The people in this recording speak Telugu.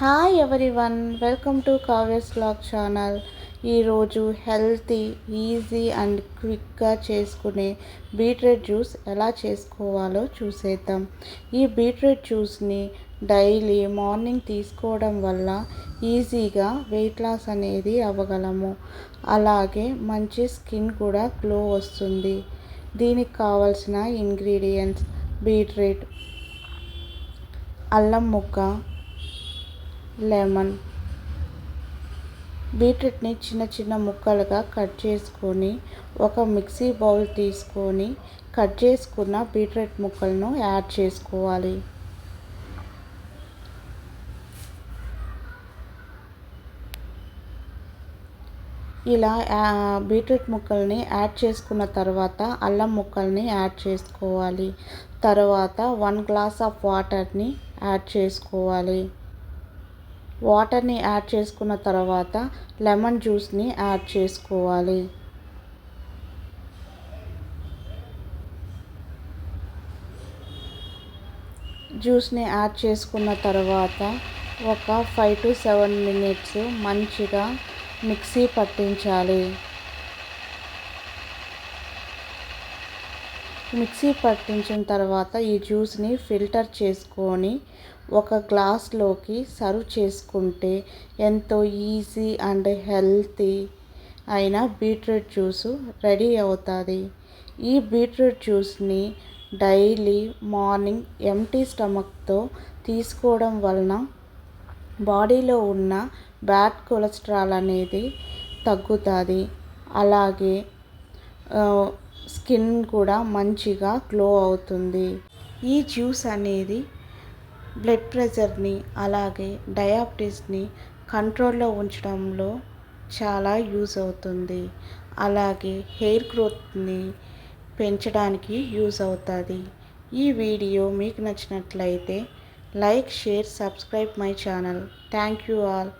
Hi everyone, welcome to Kavya's vlog channel. ఈరోజు హెల్తీ, ఈజీ అండ్ క్విక్గా చేసుకునే బీట్రూట్ జ్యూస్ ఎలా చేసుకోవాలో చూసేద్దాం. ఈ బీట్రూట్ జ్యూస్ని డైలీ మార్నింగ్ తీసుకోవడం వల్ల ఈజీగా వెయిట్ లాస్ అనేది అవ్వగలము. అలాగే మంచి స్కిన్ కూడా గ్లో వస్తుంది. దీనికి కావాల్సిన ఇంగ్రీడియంట్స్: బీట్రూట్, అల్లం ముక్క, లెమన్. బీట్రూట్ని చిన్న చిన్న ముక్కలుగా కట్ చేసుకొని ఒక మిక్సీ బౌల్ తీసుకొని కట్ చేసుకున్న బీట్రూట్ ముక్కలను యాడ్ చేసుకోవాలి. ఇలా బీట్రూట్ ముక్కల్ని యాడ్ చేసుకున్న తర్వాత అల్లం ముక్కల్ని యాడ్ చేసుకోవాలి. తర్వాత 1 గ్లాస్ ఆఫ్ వాటర్ని యాడ్ చేసుకోవాలి. వాటర్ని యాడ్ చేసుకున్న తర్వాత లెమన్ జ్యూస్ని యాడ్ చేసుకోవాలి. జ్యూస్ని యాడ్ చేసుకున్న తర్వాత ఒక 5 to 7 minutes మంచిగా మిక్సీ పట్టించాలి. మిక్సీ పట్టించిన తర్వాత ఈ జ్యూస్ని ఫిల్టర్ చేసుకొని ఒక గ్లాస్లోకి సర్వ్ చేసుకుంటే ఎంతో ఈజీ అండ్ హెల్తీ అయిన బీట్రూట్ జ్యూస్ రెడీ అవుతుంది. ఈ బీట్రూట్ జ్యూస్ని డైలీ మార్నింగ్ ఎంప్టీ స్టమక్తో తీసుకోవడం వలన బాడీలో ఉన్న బ్యాడ్ కొలెస్ట్రాల్ అనేది తగ్గుతుంది. అలాగే స్కిన్ కూడా మంచిగా గ్లో అవుతుంది. ఈ జ్యూస్ అనేది బ్లడ్ ప్రెషర్ని అలాగే డయాబెటీస్ని కంట్రోల్లో ఉంచడంలో చాలా యూజ్ అవుతుంది. అలాగే హెయిర్ గ్రోత్ని పెంచడానికి యూజ్ అవుతుంది. ఈ వీడియో మీకు నచ్చినట్లయితే like, share, subscribe my channel. Thank you all.